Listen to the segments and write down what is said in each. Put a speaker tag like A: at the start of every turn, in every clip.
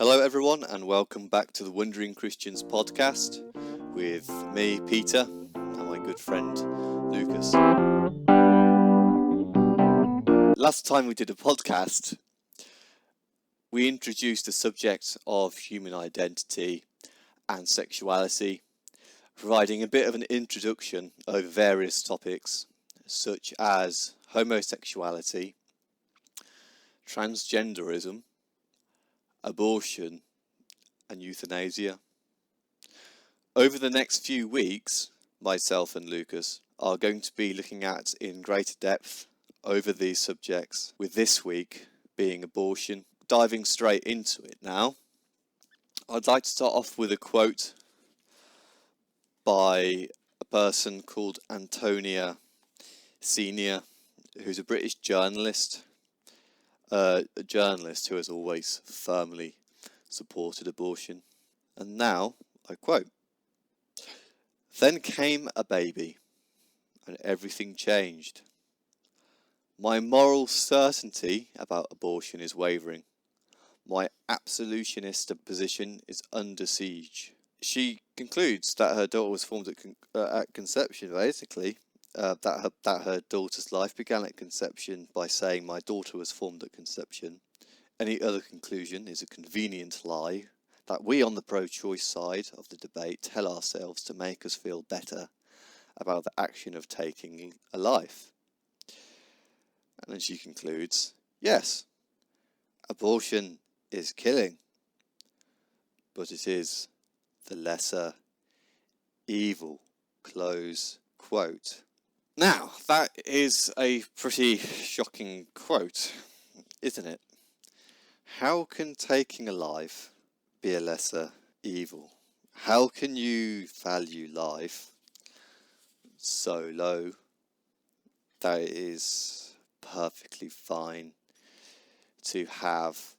A: Hello everyone and welcome back to the Wondering Christians podcast with me, Peter, and my good friend, Lucas. Last time we did a podcast, we introduced the subject of human identity and sexuality, providing a bit of an introduction over various topics such as homosexuality, transgenderism, abortion and euthanasia. Over the next few weeks, myself and Lucas are going to be looking at in greater depth over these subjects, with this week being abortion. Diving straight into it now, I'd like to start off with a quote by a person called Antonia Senior, who's a British journalist. A journalist who has always firmly supported abortion. And now, I quote, "Then came a baby, and everything changed. My moral certainty about abortion is wavering. My absolutionist position is under siege." She concludes that her daughter was formed at conception, basically. That her daughter's life began at conception by saying, "My daughter was formed at conception." Any other conclusion is a convenient lie that we on the pro-choice side of the debate tell ourselves to make us feel better about the action of taking a life. And then she concludes, yes, abortion is killing, but it is the lesser evil. Close quote. Now, that is a pretty shocking quote, isn't it? How can taking a life be a lesser evil? How can you value life so low that it is perfectly fine to have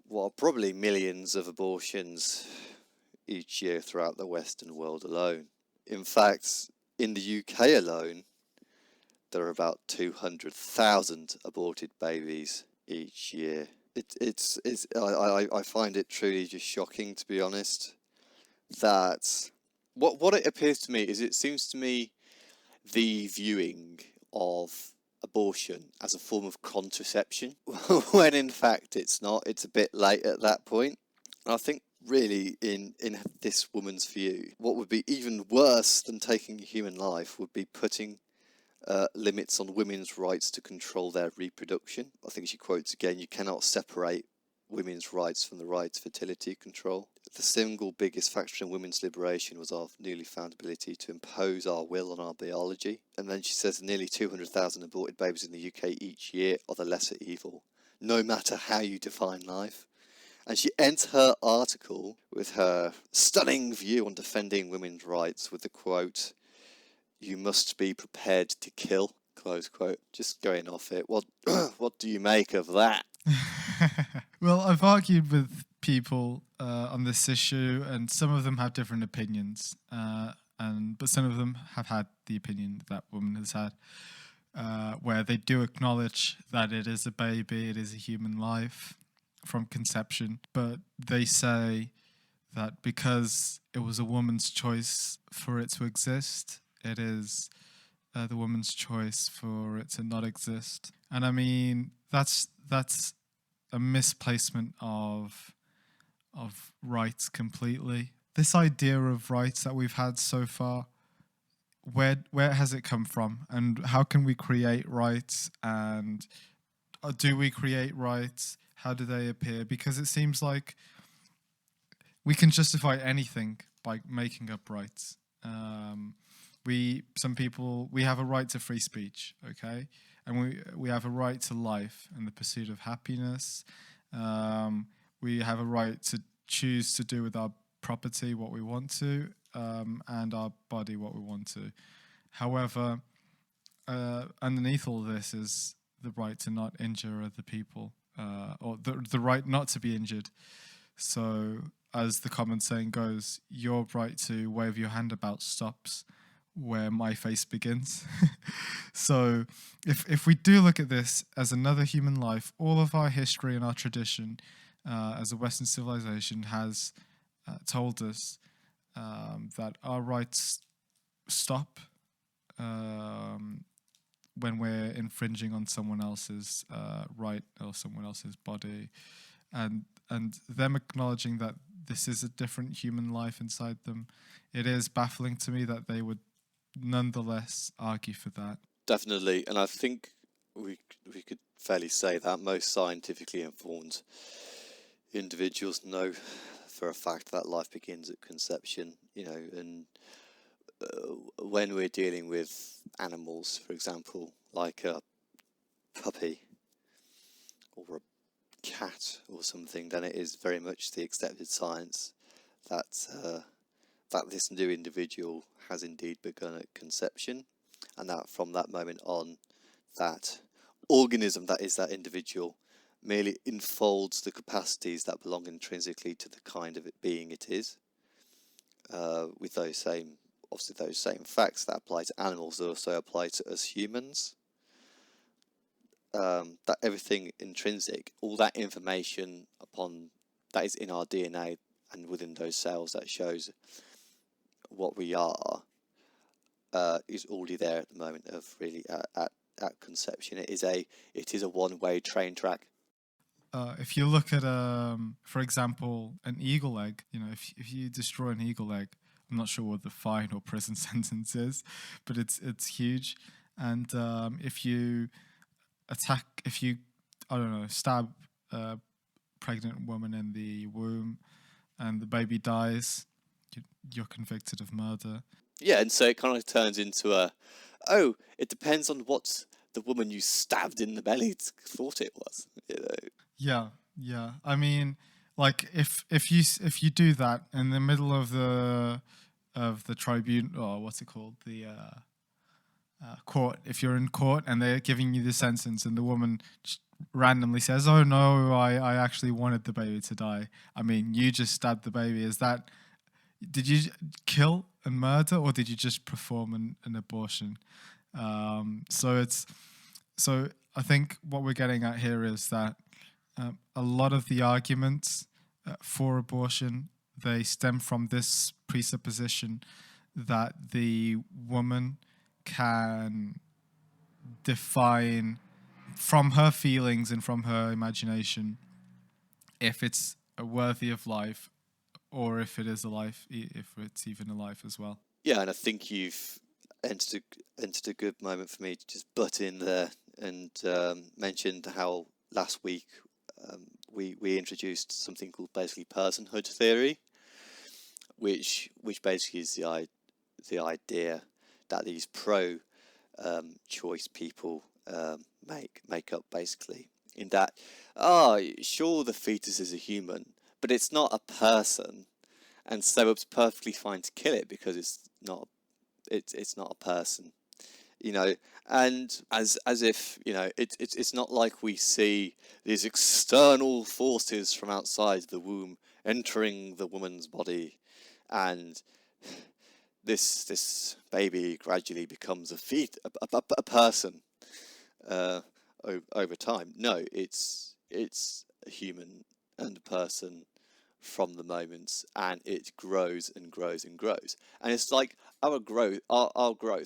A: what are probably millions of abortions each year throughout the Western world alone? In fact, in the UK alone, there are about 200,000 aborted babies each year. I find it truly just shocking, to be honest, that what it appears to me is, it seems to me the viewing of abortion as a form of contraception, when in fact it's not. It's a bit late at that point. And I think really in this woman's view, what would be even worse than taking a human life would be putting limits on women's rights to control their reproduction. I think she quotes again, "You cannot separate women's rights from the right to fertility control. The single biggest factor in women's liberation was our newly found ability to impose our will on our biology." And then she says nearly 200,000 aborted babies in the UK each year are the lesser evil, no matter how you define life. And she ends her article with her stunning view on defending women's rights with the quote, "You must be prepared to kill," close quote. Just going off it. What do you make of that?
B: Well, I've argued with people on this issue, and some of them have different opinions. But some of them have had the opinion that woman has had, where they do acknowledge that it is a baby, it is a human life from conception, but they say that because it was a woman's choice for it to exist, it is the woman's choice for it to not exist. And I mean, that's a misplacement of rights completely. This idea of rights that we've had so far, where has it come from, and how can we create rights, and do we create rights? How do they appear? Because it seems like we can justify anything by making up rights. We have a right to free speech, okay? And we have a right to life and the pursuit of happiness. We have a right to choose to do with our property what we want to, and our body what we want to. However, underneath all this is the right to not injure other people, or the right not to be injured. So, as the common saying goes, your right to wave your hand about stops where my face begins. So if we do look at this as another human life, all of our history and our tradition as a Western civilization, has told us that our rights stop when we're infringing on someone else's right or someone else's body, and them acknowledging that this is a different human life inside them. It is baffling to me that they would nonetheless argue for that.
A: Definitely, and I think we could fairly say that most scientifically informed individuals know for a fact that life begins at conception, and when we're dealing with animals, for example, like a puppy or a cat or something, then it is very much the accepted science that that this new individual has indeed begun at conception, and that from that moment on, that organism that is that individual merely enfolds the capacities that belong intrinsically to the kind of being it is, with those same facts that apply to animals also apply to us humans. That everything intrinsic, all that information upon that is in our DNA and within those cells that shows what we are, is already there at the moment of really at conception. It is a one-way train track.
B: If you look at, for example, an eagle egg, if you destroy an eagle egg, I'm not sure what the fine or prison sentence is, but it's huge. And if you I don't know, stab a pregnant woman in the womb, and the baby dies, you're convicted of murder.
A: Yeah, and so it kind of turns into it depends on what the woman you stabbed in the belly thought it was.
B: Yeah. I mean, like if you do that in the middle of the tribunal, or what's it called, the court. If you're in court and they're giving you the sentence, and the woman just randomly says, "Oh no, I actually wanted the baby to die." I mean, you just stabbed the baby. Did you kill and murder, or did you just perform an abortion? So I think what we're getting at here is that a lot of the arguments for abortion, they stem from this presupposition that the woman can define from her feelings and from her imagination if it's worthy of life, or if it is a life, if it's even a life as well.
A: Yeah, and I think you've entered a good moment for me to just butt in there and mentioned how last week we introduced something called basically personhood theory, which basically is the idea that these pro choice people make up, basically, in that sure, the fetus is a human, but it's not a person, and so it's perfectly fine to kill it because it's not a person, and as if it's not like we see these external forces from outside the womb entering the woman's body, and this baby gradually becomes a person over time. No, it's a human and a person from the moment, and it grows and grows and grows. And it's like our growth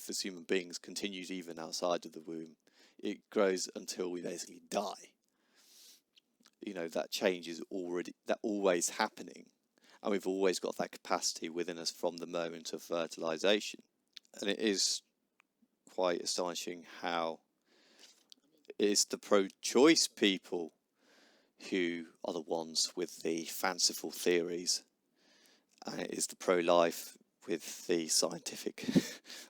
A: as human beings continues even outside of the womb. It grows until we basically die. That change is always happening, and we've always got that capacity within us from the moment of fertilization. And it is quite astonishing how it's the pro-choice people who are the ones with the fanciful theories, and it is the pro-life with the scientific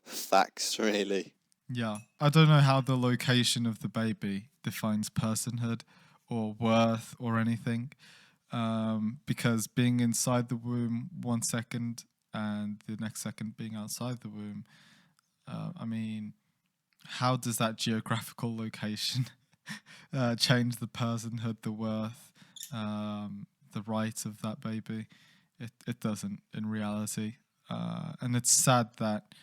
A: facts, really.
B: Yeah, I don't know how the location of the baby defines personhood or worth or anything, because being inside the womb 1 second and the next second being outside the womb, I mean, how does that geographical location change the personhood, the worth, the right of that baby? It doesn't in reality, and it's sad that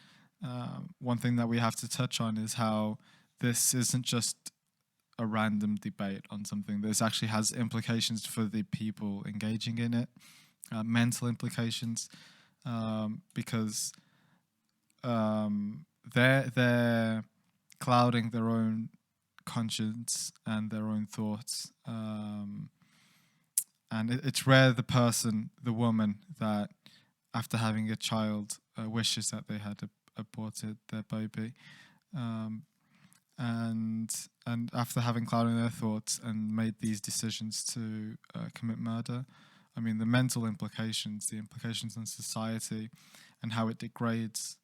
B: one thing that we have to touch on is how this isn't just a random debate on something. This actually has implications for the people engaging in it, mental implications, because they're clouding their own conscience and their own thoughts. And it's rare the woman that after having a child wishes that they had aborted their baby. And after having clouded their thoughts and made these decisions to commit murder, I mean, the mental implications, the implications on society, and how it degrades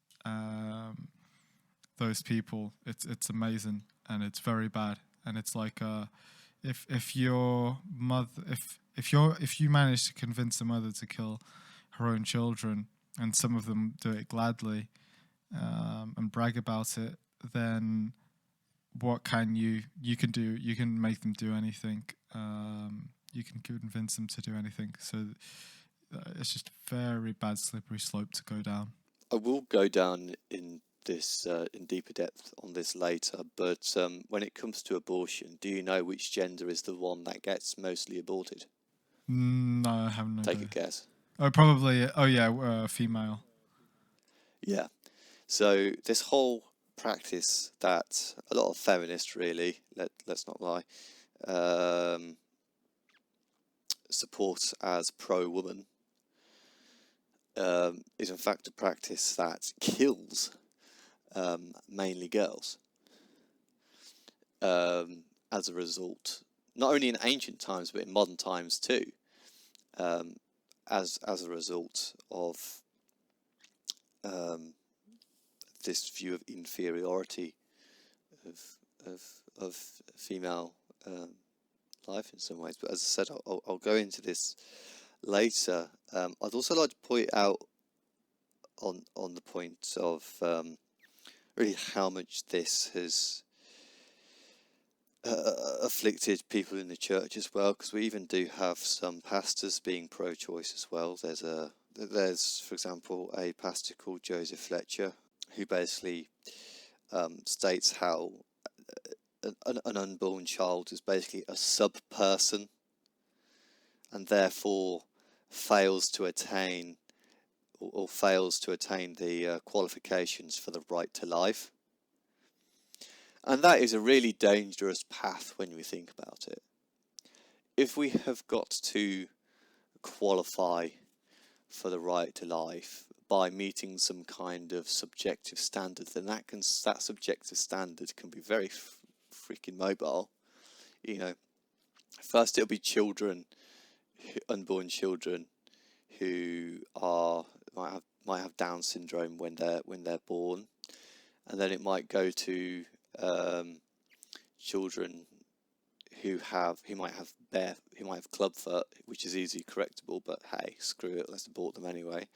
B: those people, it's amazing, and it's very bad. And it's like if your mother, if you manage to convince a mother to kill her own children, and some of them do it gladly and brag about it, then what can you can do? You can make them do anything. You can convince them to do anything. So it's just a very bad slippery slope to go down.
A: I will go down in this in deeper depth on this later, but when it comes to abortion, do you know which gender is the one that gets mostly aborted?
B: No, I have no
A: Take
B: idea.
A: a guess.
B: Oh, probably. Oh, yeah, female.
A: Yeah. So this whole practice that a lot of feminists really, let's not lie, support as pro-woman, is in fact a practice that kills mainly girls. As a result, not only in ancient times but in modern times too, as a result of this view of inferiority of female life in some ways. But as I said, I'll go into this later. I'd also like to point out on the point of really how much this has afflicted people in the church as well, because we even do have some pastors being pro-choice as well. There's, for example, a pastor called Joseph Fletcher, who basically states how an unborn child is basically a sub-person and therefore fails to attain the qualifications for the right to life. And that is a really dangerous path when we think about it. If we have got to qualify for the right to life by meeting some kind of subjective standard, then that subjective standard can be very freaking mobile. You know, first it'll be children, unborn children, who might have Down syndrome when they're born, and then it might go to children who might have clubfoot, which is easily correctable, but hey, screw it, let's abort them anyway.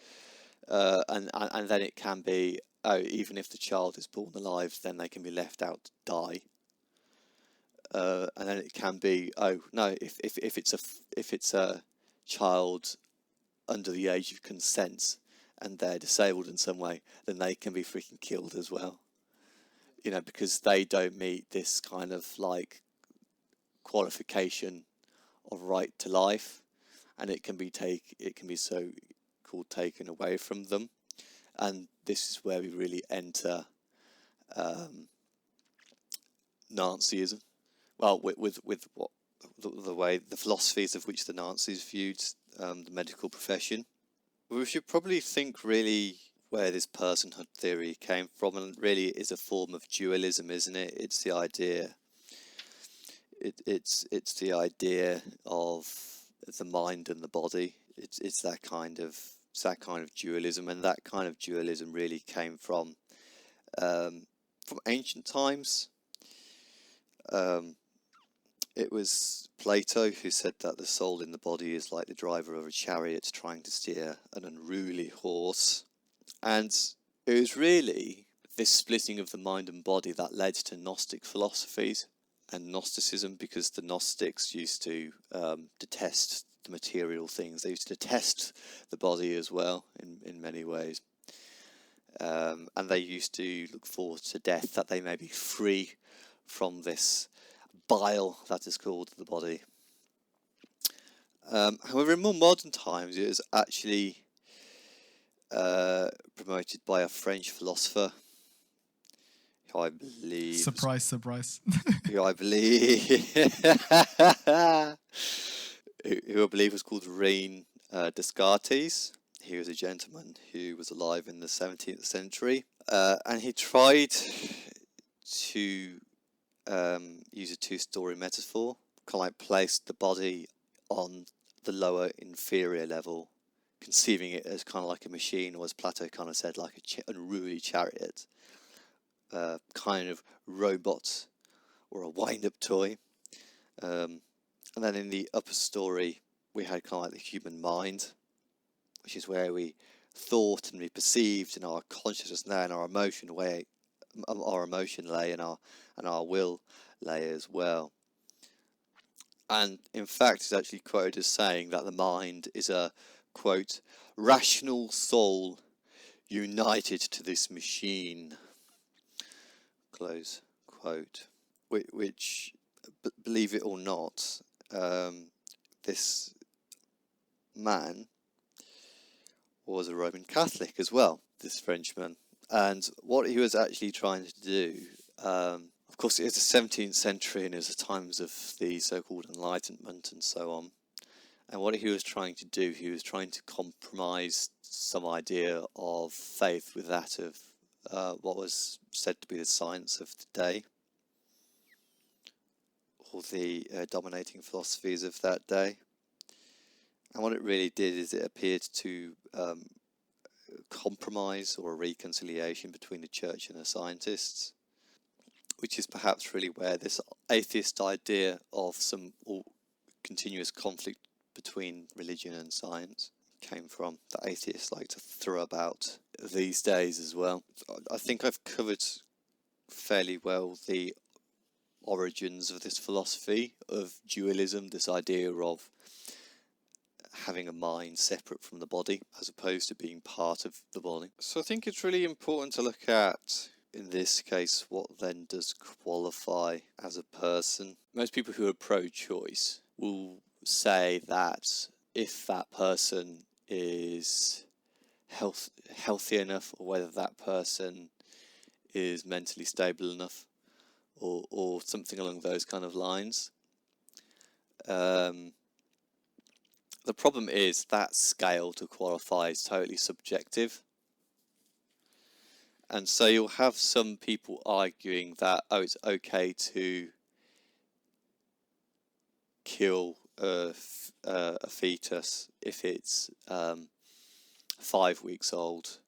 A: And then it can be, even if the child is born alive, then they can be left out to die. And then it can be, if it's a child under the age of consent and they're disabled in some way, then they can be freaking killed as well. You know, because they don't meet this kind of like qualification of right to life, and it can be so called taken away from them. And this is where we really enter Nazism. Well, with what the way the philosophies of which the Nazis viewed the medical profession. We should probably think really where this personhood theory came from, and really it is a form of dualism, isn't it? It's the idea. It's the idea of the mind and the body. It's that kind of dualism, and that kind of dualism really came from ancient times. It was Plato who said that the soul in the body is like the driver of a chariot trying to steer an unruly horse. And it was really this splitting of the mind and body that led to Gnostic philosophies and Gnosticism, because the Gnostics used to detest the material things. They used to detest the body as well in many ways. And they used to look forward to death, that they may be free from this bile, that is called, the body. However, in more modern times, it was actually promoted by a French philosopher who I believe
B: Surprise.
A: who I believe who I believe was called Reine Descartes. He was a gentleman who was alive in the 17th century, and he tried to use a two-story metaphor, kind of like place the body on the lower inferior level, conceiving it as kind of like a machine, or as Plato kind of said, like a unruly chariot, kind of robot or a wind-up toy. And then in the upper story, we had kind of like the human mind, which is where we thought and we perceived, and our consciousness lay, and our emotion lay, and our will lay as well. And in fact, it's actually quoted as saying that the mind is a, quote, rational soul united to this machine, close quote. Which, believe it or not, this man was a Roman Catholic as well, this Frenchman. And what he was actually trying to do, of course, it was the 17th century and it was the times of the so-called Enlightenment and so on. And what he was trying to do, he was trying to compromise some idea of faith with that of what was said to be the science of the day, or the dominating philosophies of that day. And what it really did is it appeared to compromise or a reconciliation between the church and the scientists, which is perhaps really where this atheist idea of some continuous conflict between religion and science came from, that atheists like to throw about these days as well. I think I've covered fairly well the origins of this philosophy of dualism, this idea of having a mind separate from the body as opposed to being part of the body. So I think it's really important to look at, in this case, what then does qualify as a person. Most people who are pro-choice will say that if that person is healthy enough, or whether that person is mentally stable enough, or something along those kind of lines. The problem is that scale to qualify is totally subjective. And so you'll have some people arguing that, oh, it's okay to kill a fetus if it's 5 weeks old.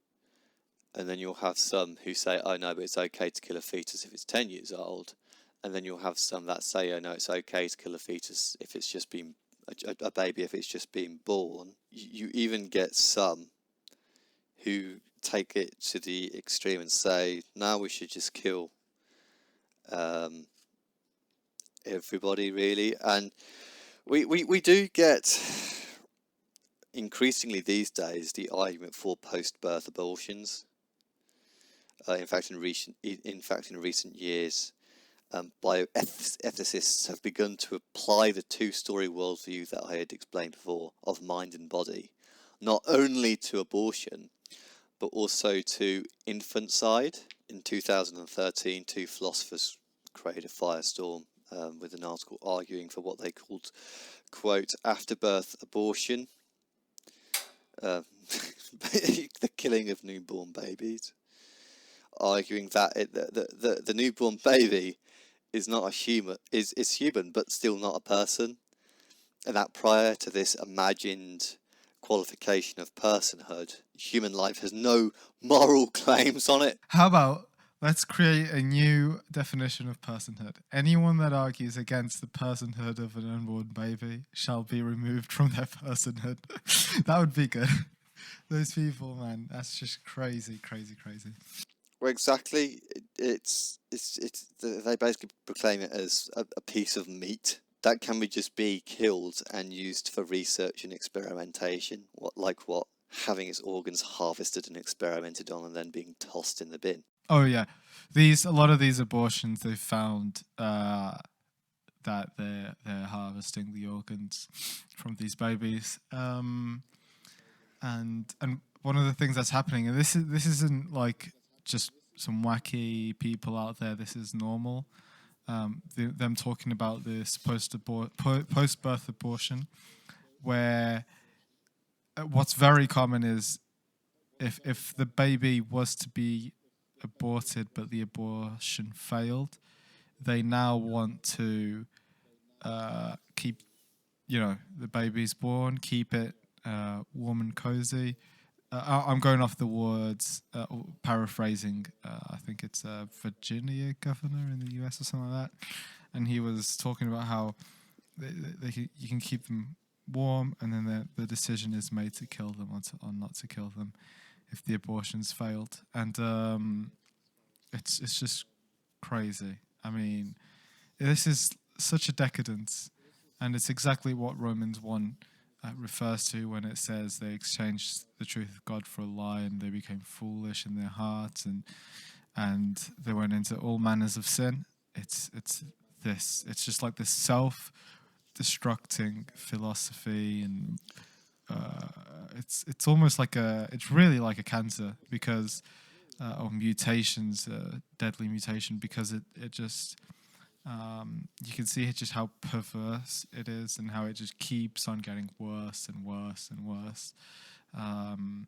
A: And then you'll have some who say, oh no, but it's okay to kill a fetus if it's 10 years old. And then you'll have some that say, oh no, it's okay to kill a fetus if it's just been a baby, if it's just been born. You even get some who take it to the extreme and say, no, we should just kill everybody, really. And we do get increasingly these days the argument for post-birth abortions. In fact, in recent years, bioethicists have begun to apply the two-story worldview that I had explained before of mind and body, not only to abortion, but also to infanticide. In 2013, two philosophers created a firestorm with an article arguing for what they called, quote, afterbirth abortion, the killing of newborn babies, arguing that the newborn baby is not a human, is human, but still not a person, and that prior to this imagined qualification of personhood, human life has no moral claims on it.
B: How about let's create a new definition of personhood? Anyone that argues against the personhood of an unborn baby shall be removed from their personhood. That would be good. Those people, man, that's just crazy.
A: Well, exactly. It's they basically proclaim it as a piece of meat that can be just be killed and used for research and experimentation. What having its organs harvested and experimented on and then being tossed in the bin.
B: Oh yeah, a lot of these abortions they found that they're harvesting the organs from these babies. And one of the things that's happening, and this isn't like just some wacky people out there. This is normal. Them talking about this post-birth abortion, where what's very common is if the baby was to be aborted but the abortion failed, they now want to keep, the baby's born, keep it warm and cozy. I'm going off the words, paraphrasing. I think it's a Virginia governor in the US or something like that, and he was talking about how you can keep them warm, and then the decision is made to kill them or not to kill them if the abortion's failed, and it's just crazy. I mean, this is such a decadence, and it's exactly what Romans 1 refers to when it says they exchanged the truth of God for a lie, and they became foolish in their hearts, and they went into all manners of sin. It's just like this self-destructing philosophy, and it's almost like it's really like a cancer, because or mutations, deadly mutation, because it just you can see just how perverse it is, and how it just keeps on getting worse and worse and worse, and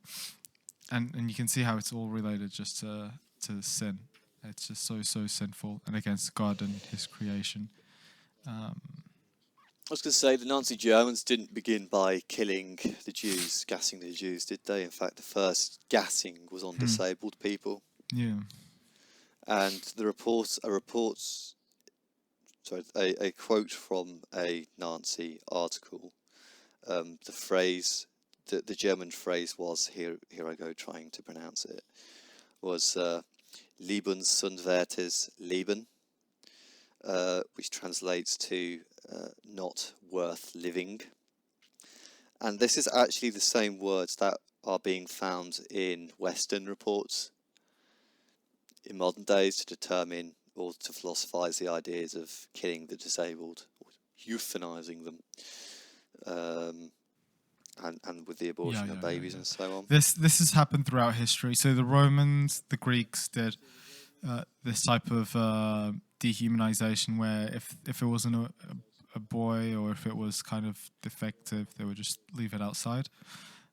B: you can see how it's all related just to sin. It's just so sinful and against God and His creation.
A: I was going to say, the Nazi Germans didn't begin by killing the Jews, gassing the Jews, did they? In fact, the first gassing was on disabled people.
B: Yeah.
A: And a quote from a Nazi article. The German phrase was, here I go trying to pronounce it, was Lebensunwertes Leben, which translates to not worth living. And this is actually the same words that are being found in Western reports in modern days to determine or to philosophize the ideas of killing the disabled, or euthanizing them, and with the abortion of babies and so on.
B: This has happened throughout history. So the Romans, the Greeks did this type of dehumanization, where if it wasn't a boy, or if it was kind of defective, they would just leave it outside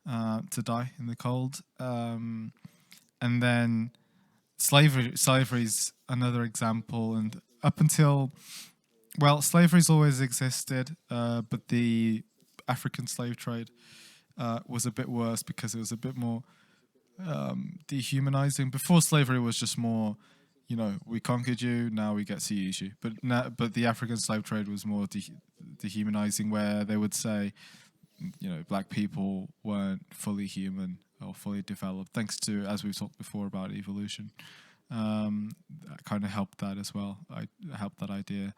B: to die in the cold. And then slavery's another example, and up until, slavery's always existed, but the African slave trade was a bit worse, because it was a bit more dehumanizing. Before, slavery was just more, we conquered you, now we get to use you. But the African slave trade was more dehumanizing, where they would say, black people weren't fully human or fully developed, thanks to, as we've talked before about evolution. That kind of helped that as well. I helped that idea.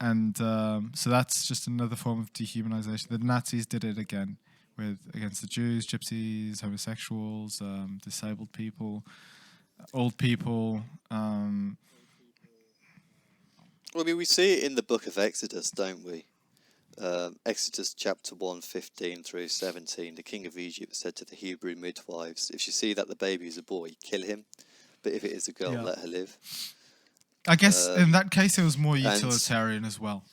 B: And so that's just another form of dehumanization. The Nazis did it again against the Jews, gypsies, homosexuals, disabled people, old people.
A: Well, I mean, we see it in the book of Exodus, don't we? Exodus chapter 1, 15 through 17. The king of Egypt said to the Hebrew midwives, if you see that the baby is a boy, kill him. But if it is a girl, let her live.
B: I guess in that case it was more utilitarian as well.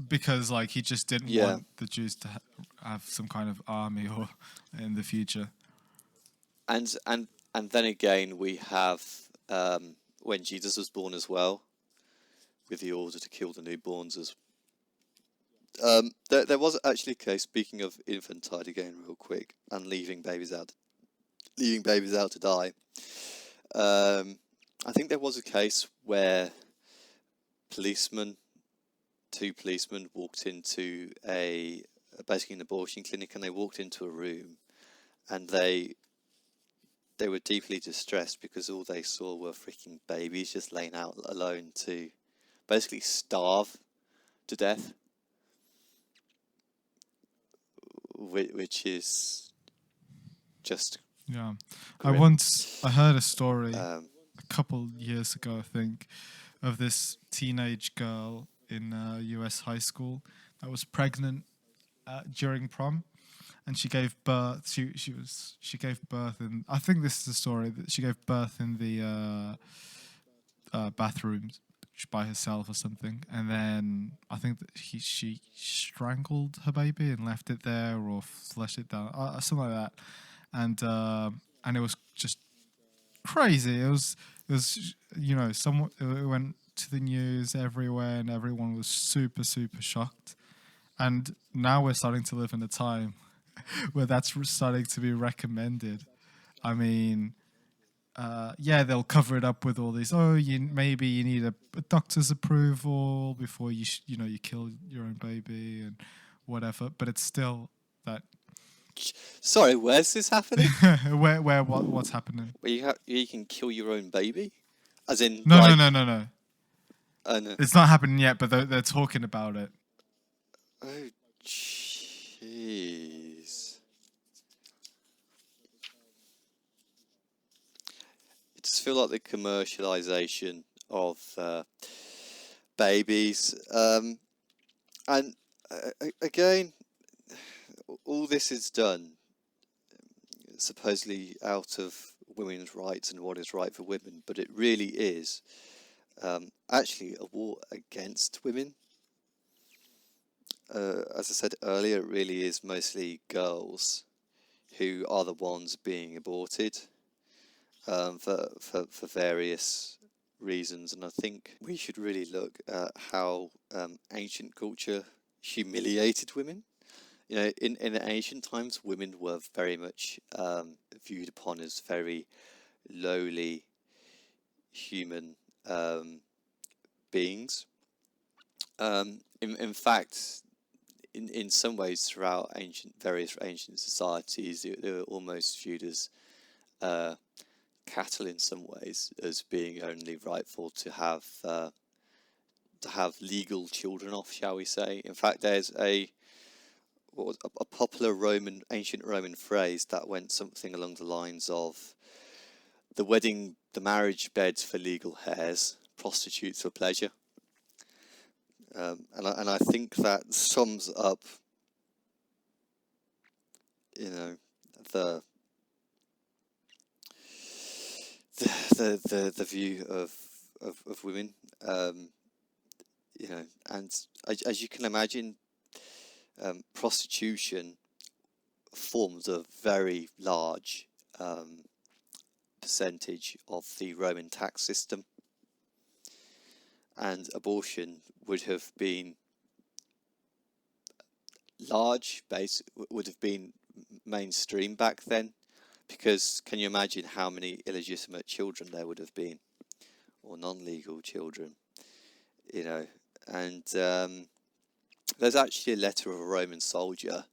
B: Because he just didn't want the Jews to have some kind of army or in the future.
A: And then again we have when Jesus was born as well, with the order to kill the newborns as there was actually a case, speaking of infanticide again real quick, and leaving babies out to die. I think there was a case where two policemen walked into basically an abortion clinic, and they walked into a room, and they were deeply distressed because all they saw were freaking babies just laying out alone to basically starve to death, which is just grim.
B: I heard a story a couple years ago, I think, of this teenage girl in a US high school that was pregnant during prom, and she gave birth. She gave birth in. I think this is the story that she gave birth in the bathrooms by herself or something, and then I think that she strangled her baby and left it there or flushed it down, something like that, and it was just crazy. It was someone it went to the news everywhere, and everyone was super super shocked. And now we're starting to live in a time where that's starting to be recommended. I mean, yeah, they'll cover it up with all these. Oh, maybe you need a doctor's approval before you kill your own baby and whatever. But it's still that.
A: Sorry, where's this happening?
B: What's happening?
A: Where you can kill your own baby, as in
B: No,
A: like.
B: no.
A: No.
B: It's not happening yet, but they're talking about it.
A: Oh, jeez. It just feel like the commercialization of babies, and again, all this is done supposedly out of women's rights and what is right for women, but it really is actually a war against women. As I said earlier, it really is mostly girls who are the ones being aborted for various reasons, and I think we should really look at how ancient culture humiliated women. In ancient times, women were very much viewed upon as very lowly human beings. In fact, in some ways, throughout various ancient societies, they were almost viewed as cattle in some ways, as being only rightful to have legal children off, shall we say. In fact, there's a popular ancient Roman phrase that went something along the lines of the marriage bed for legal heirs, prostitutes for pleasure. And I think that sums up, the view of women. And as you can imagine, prostitution forms a very large percentage of the Roman tax system, and abortion would have been would have been mainstream back then, because can you imagine how many illegitimate children there would have been, or non-legal children, and there's actually a letter of a Roman soldier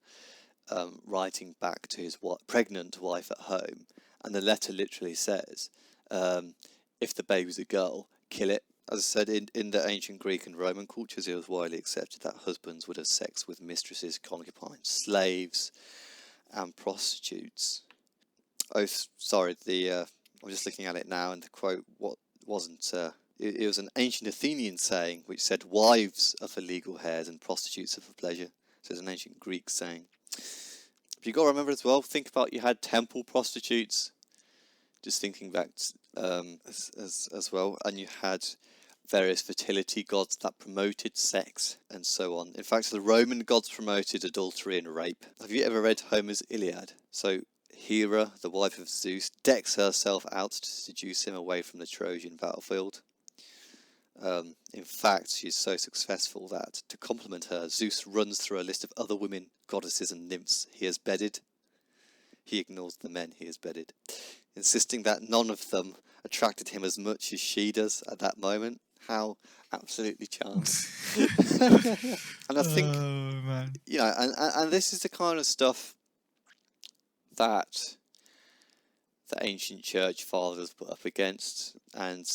A: writing back to his pregnant wife at home, and the letter literally says, if the baby's a girl, kill it. As I said, in the ancient Greek and Roman cultures, it was widely accepted that husbands would have sex with mistresses, concubines, slaves, and prostitutes. Oh, sorry, I'm just looking at it now, and the quote wasn't. It was an ancient Athenian saying, which said, "Wives are for legal heirs and prostitutes are for pleasure." So it's an ancient Greek saying. But you got to remember as well. Think about, you had temple prostitutes. Just thinking back as well, and you had various fertility gods that promoted sex and so on. In fact, the Roman gods promoted adultery and rape. Have you ever read Homer's Iliad? So Hera, the wife of Zeus, decks herself out to seduce him away from the Trojan battlefield. In fact, she's so successful that, to compliment her, Zeus runs through a list of other women, goddesses and nymphs he has bedded. He ignores the men he has bedded, insisting that none of them attracted him as much as she does at that moment. How absolutely charming. And I think, and this is the kind of stuff that the ancient church fathers put up against, and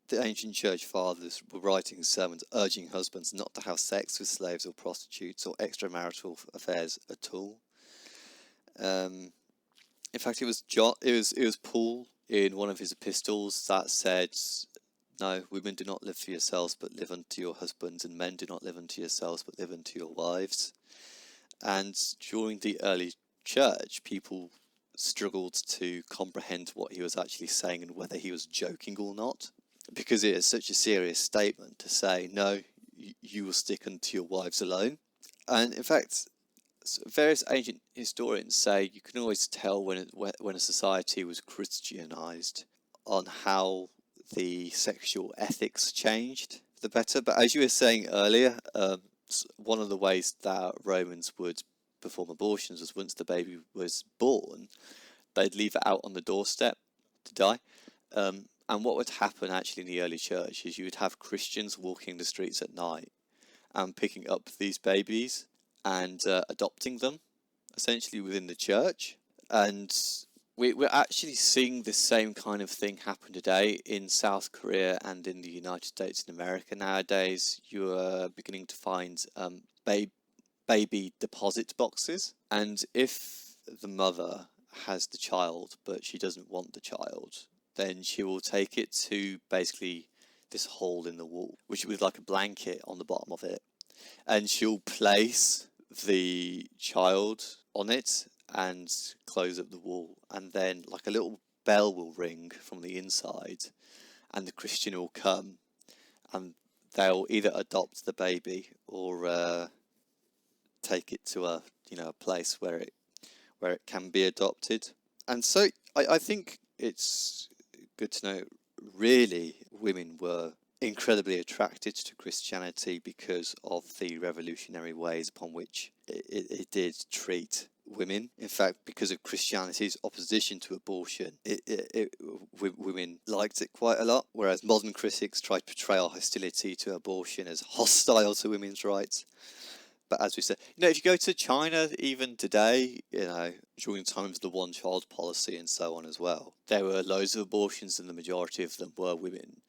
A: the ancient church fathers were writing sermons urging husbands not to have sex with slaves or prostitutes or extramarital affairs at all. In fact, it was Paul in one of his epistles that said No, women do not live for yourselves, but live unto your husbands, and men do not live unto yourselves, but live unto your wives. And during the early church, people struggled to comprehend what he was actually saying and whether he was joking or not, because it is such a serious statement to say, no, you will stick unto your wives alone. And in fact, various ancient historians say you can always tell when a society was Christianized on how the sexual ethics changed for the better. But as you were saying earlier, one of the ways that Romans would perform abortions was once the baby was born, they'd leave it out on the doorstep to die. And what would happen actually in the early church is you would have Christians walking the streets at night and picking up these babies and adopting them essentially within the church. And we're actually seeing the same kind of thing happen today in South Korea and in the United States and America nowadays. You are beginning to find baby deposit boxes. And if the mother has the child but she doesn't want the child, then she will take it to basically this hole in the wall, which with like a blanket on the bottom of it, and she'll place the child on it and close up the wall, and then like a little bell will ring from the inside, and the Christian will come, and they'll either adopt the baby or take it to a place where it can be adopted. And so I think it's good to know, really, women were incredibly attracted to Christianity because of the revolutionary ways upon which it did treat women. In fact, because of Christianity's opposition to abortion, women liked it quite a lot, whereas modern critics try to portray our hostility to abortion as hostile to women's rights. But as we said, if you go to China even today, during times of the one-child policy and so on as well, there were loads of abortions and the majority of them were women,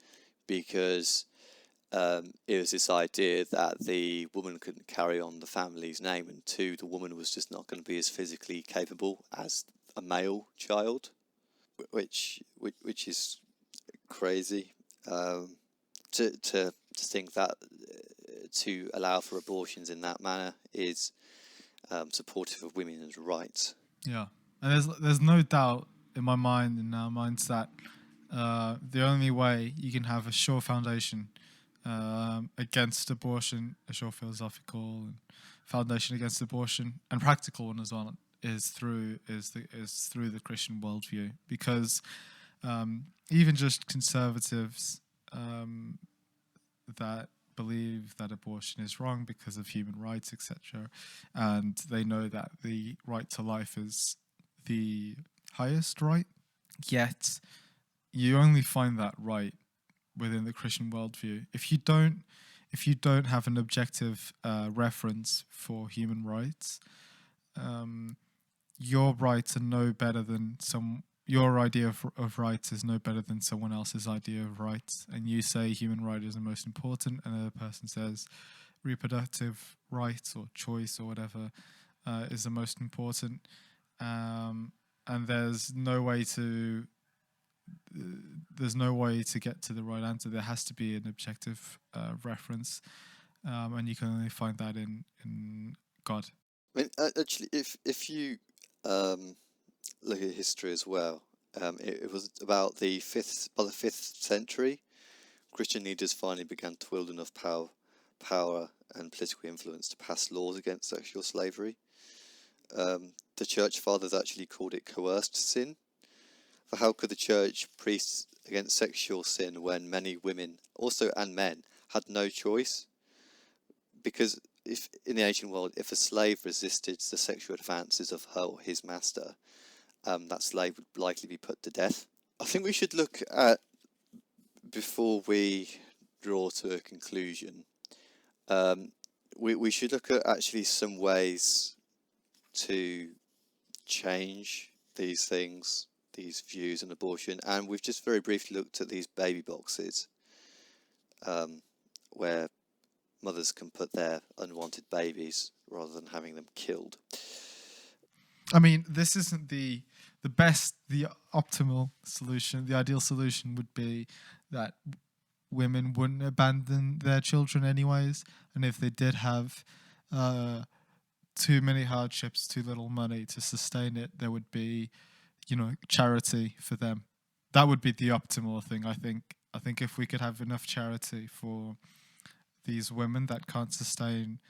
A: because it was this idea that the woman couldn't carry on the family's name, and two, the woman was just not going to be as physically capable as a male child, which is crazy to think that to allow for abortions in that manner is supportive of women's rights.
B: Yeah, and there's no doubt in our minds that the only way you can have a sure foundation against abortion, a sure philosophical foundation against abortion, and practical one as well, is through the Christian worldview. Because even just conservatives that believe that abortion is wrong because of human rights, etc., and they know that the right to life is the highest right, yet you only find that right within the Christian worldview. If you don't have an objective reference for human rights, your rights are no better than your idea of rights is no better than someone else's idea of rights. And you say human right is the most important, and another person says reproductive rights or choice or whatever is the most important. And there's no way to get to the right answer. There has to be an objective reference, and you can only find that in God.
A: I mean, actually, if you look at history as well, it was about by the 5th century, Christian leaders finally began to wield enough power and political influence to pass laws against sexual slavery. The church fathers actually called it coerced sin. For how could the church preach against sexual sin when many women, also and men, had no choice? Because if in the ancient world, if a slave resisted the sexual advances of her or his master, that slave would likely be put to death. I think we should look at, before we draw to a conclusion, we should look at actually some ways to change these things, these views on abortion. And we've just very briefly looked at these baby boxes, where mothers can put their unwanted babies rather than having them killed.
B: I mean, this isn't the optimal solution. The ideal solution would be that women wouldn't abandon their children anyways, and if they did have too many hardships, too little money to sustain it, there would be, charity for them. That would be the optimal thing, I think. I think if we could have enough charity for these women that can't sustain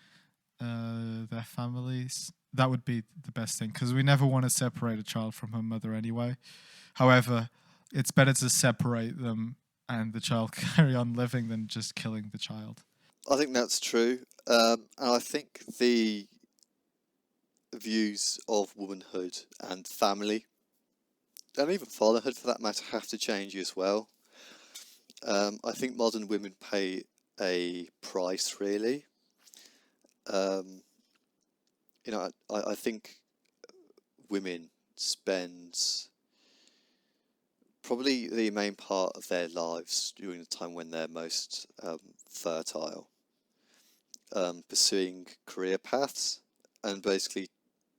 B: their families, that would be the best thing, because we never want to separate a child from her mother anyway. However, it's better to separate them and the child carry on living than just killing the child.
A: I think that's true. And I think the views of womanhood and family, and even fatherhood for that matter, have to change as well. I think modern women pay a price, really. Um, I think women spend probably the main part of their lives during the time when they're most fertile, pursuing career paths, and basically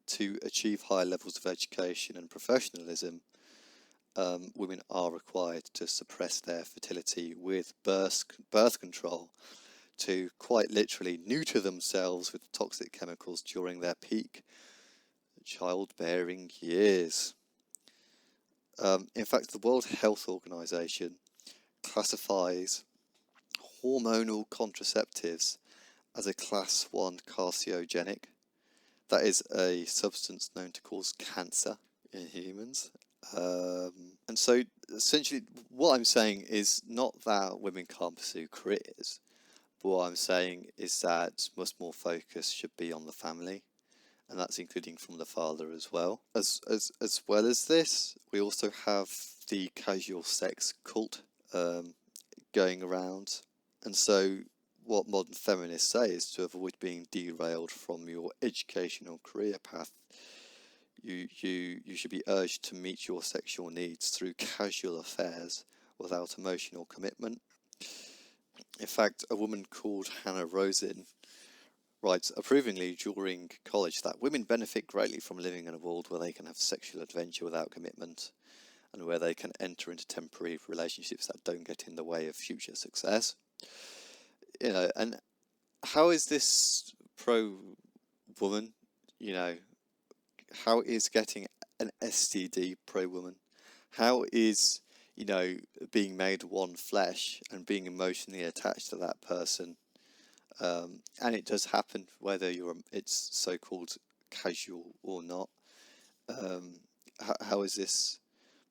A: to achieve higher levels of education and professionalism, women are required to suppress their fertility with birth control to quite literally neuter themselves with toxic chemicals during their peak childbearing years. In fact, the World Health Organization classifies hormonal contraceptives as a class 1 carcinogenic. That is a substance known to cause cancer in humans. And so essentially what I'm saying is not that women can't pursue careers, but what I'm saying is that much more focus should be on the family, and that's including from the father as well. As well as this, we also have the casual sex cult going around, and so what modern feminists say is to avoid being derailed from your educational career path, you should be urged to meet your sexual needs through casual affairs without emotional commitment. In fact, a woman called Hannah Rosin writes approvingly during college that women benefit greatly from living in a world where they can have sexual adventure without commitment, and where they can enter into temporary relationships that don't get in the way of future success. And how is this pro-woman? How is getting an STD pro-woman? How is, being made one flesh and being emotionally attached to that person? And it does happen whether it's so-called casual or not. How is this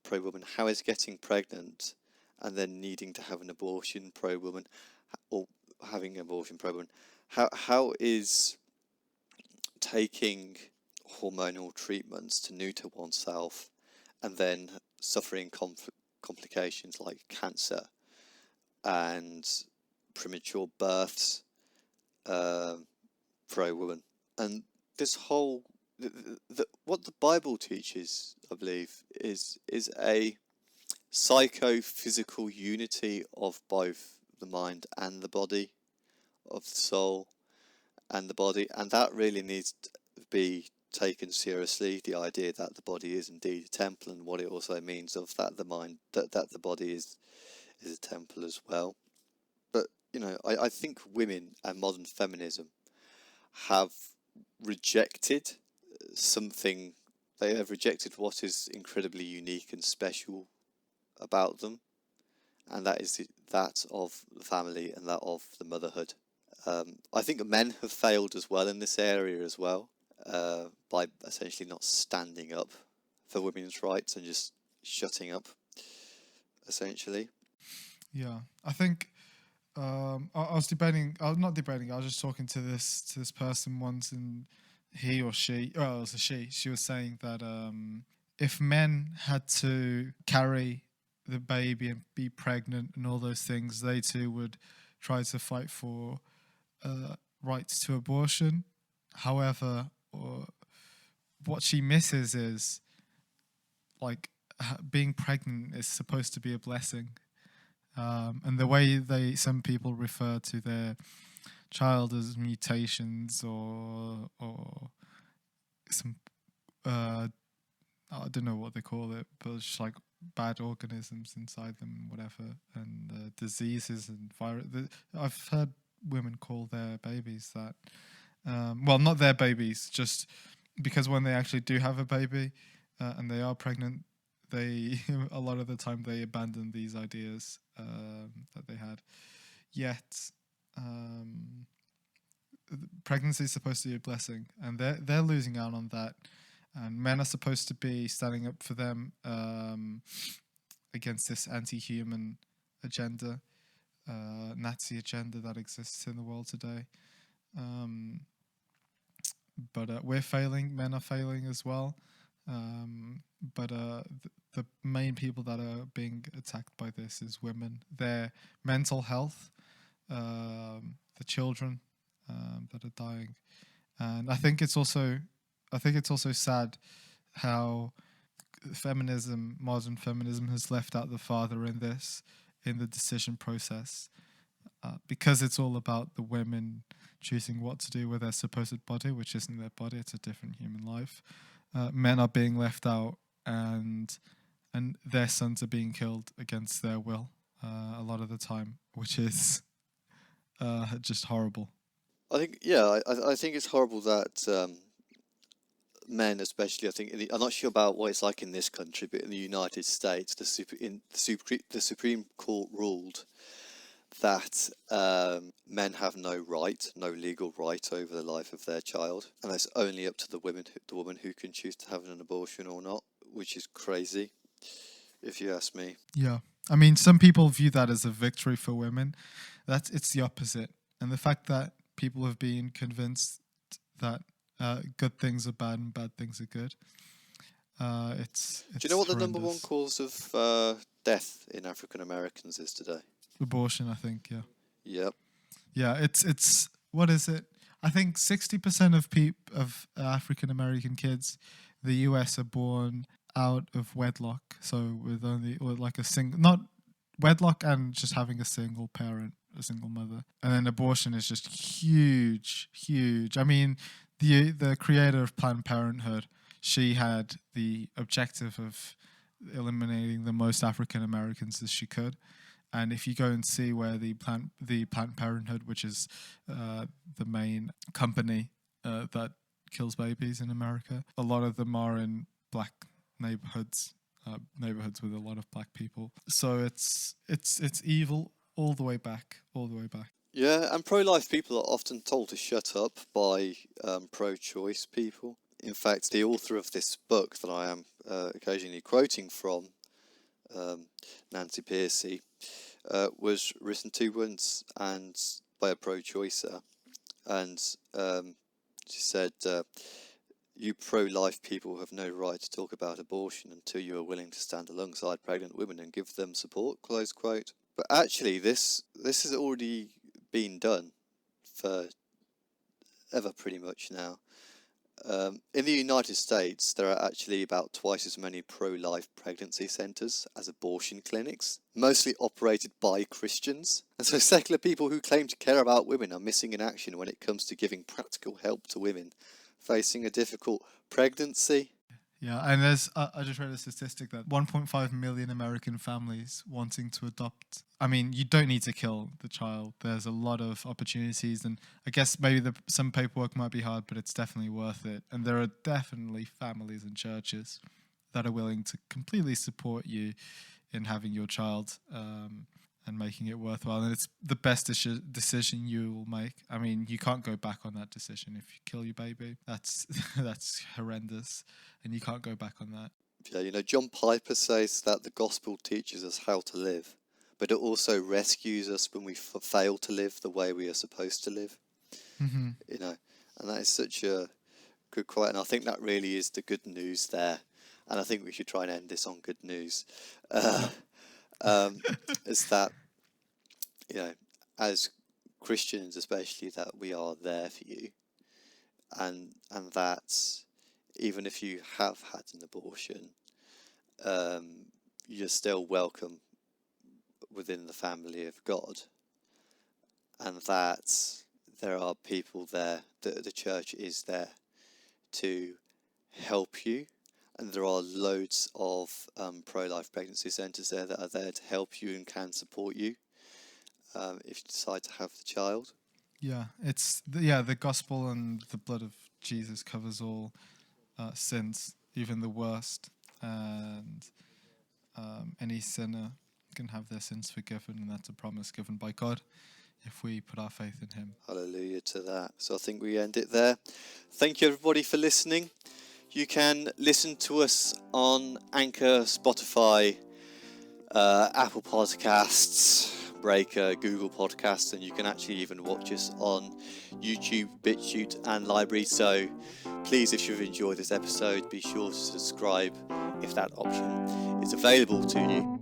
A: pro-woman? How is getting pregnant and then needing to have an abortion pro-woman, or having an abortion pro-woman? How is taking hormonal treatments to neuter oneself and then suffering complications like cancer and premature births pro-woman? And this whole what the Bible teaches, I believe, is a psychophysical unity of both the mind and the body, of the soul and the body, and that really needs to be taken seriously, the idea that the body is indeed a temple, and what it also means of that the mind, that the body is a temple as well. But I think women and modern feminism have rejected something. They have rejected what is incredibly unique and special about them, and that is that of the family and that of the motherhood. I think men have failed as well in this area as well, by essentially not standing up for women's rights and just shutting up, essentially.
B: Yeah, I think I was debating. I was not debating. I was just talking to this person once, and he or she, well, it was a she. She was saying that if men had to carry the baby and be pregnant and all those things, they too would try to fight for rights to abortion. However, what she misses is like being pregnant is supposed to be a blessing. And the way some people refer to their child as mutations or some I don't know what they call it, but it's just like bad organisms inside them, whatever, and diseases and virus. I've heard women call their babies that. Well, not their babies, just because when they actually do have a baby and they are pregnant, they a lot of the time they abandon these ideas that they had. Yet, pregnancy is supposed to be a blessing, and they're losing out on that. And men are supposed to be standing up for them against this anti-human agenda, Nazi agenda that exists in the world today. But we're failing. Men are failing as well. But the main people that are being attacked by this is women. Their mental health, the children that are dying, and I think it's also sad how modern feminism has left out the father in the decision process, because it's all about the women choosing what to do with their supposed body, which isn't their body, it's a different human life. Men are being left out, and their sons are being killed against their will a lot of the time, which is just horrible.
A: I think, yeah, I think it's horrible that men, especially, I think, I'm not sure about what it's like in this country, but in the United States, the Supreme Court ruled that men have no legal right over the life of their child, and it's only up to the woman who can choose to have an abortion or not, which is crazy, if you ask me.
B: Yeah, I mean, some people view that as a victory for women. It's the opposite, and the fact that people have been convinced that good things are bad and bad things are good. It's
A: Do you know what the
B: horrendous.
A: number one cause of death in African Americans is today?
B: Abortion, I think. Yeah.
A: Yep.
B: Yeah, it's what is it? I think 60% of African American kids, in the US, are born out of wedlock. So with only or like a single, not wedlock, and just having a single parent, a single mother. And then abortion is just huge, huge. I mean, the creator of Planned Parenthood, she had the objective of eliminating the most African Americans as she could. And if you go and see where the Planned Parenthood, which is the main company that kills babies in America, a lot of them are in black neighborhoods with a lot of black people. So it's evil all the way back.
A: Yeah, and pro-life people are often told to shut up by pro-choice people. In fact, the author of this book that I am occasionally quoting from, Nancy Pearcey, was written to once and by a pro-choicer, and she said, "You pro-life people have no right to talk about abortion until you are willing to stand alongside pregnant women and give them support." Close quote. But actually, this has already been done for ever, pretty much now. In the United States, there are actually about twice as many pro-life pregnancy centres as abortion clinics, mostly operated by Christians. And so secular people who claim to care about women are missing in action when it comes to giving practical help to women facing a difficult pregnancy.
B: Yeah, and there's I just read a statistic that 1.5 million American families wanting to adopt. I mean, you don't need to kill the child. There's a lot of opportunities, and I guess maybe some paperwork might be hard, but it's definitely worth it. And there are definitely families and churches that are willing to completely support you in having your child and making it worthwhile. And it's the best decision you will make. I mean, you can't go back on that decision. If you kill your baby, that's horrendous, and you can't go back on that.
A: Yeah, you know, John Piper says that the gospel teaches us how to live, but it also rescues us when we fail to live the way we are supposed to live.
B: Mm-hmm.
A: You know, and that is such a good quote, and I think that really is the good news there. And I think we should try and end this on good news. Is that, you know, as Christians especially, that we are there for you, and that even if you have had an abortion, you're still welcome within the family of God, and that there are people there, that the church is there to help you And there are loads of pro-life pregnancy centres there that are there to help you and can support you if you decide to have the child.
B: Yeah, the gospel and the blood of Jesus covers all sins, even the worst, and any sinner can have their sins forgiven, and that's a promise given by God if we put our faith in him.
A: Hallelujah to that. So I think we end it there. Thank you everybody for listening. You can listen to us on Anchor, Spotify, Apple Podcasts, Breaker, Google Podcasts, and you can actually even watch us on YouTube, BitChute and Library. So please, if you've enjoyed this episode, be sure to subscribe if that option is available to you.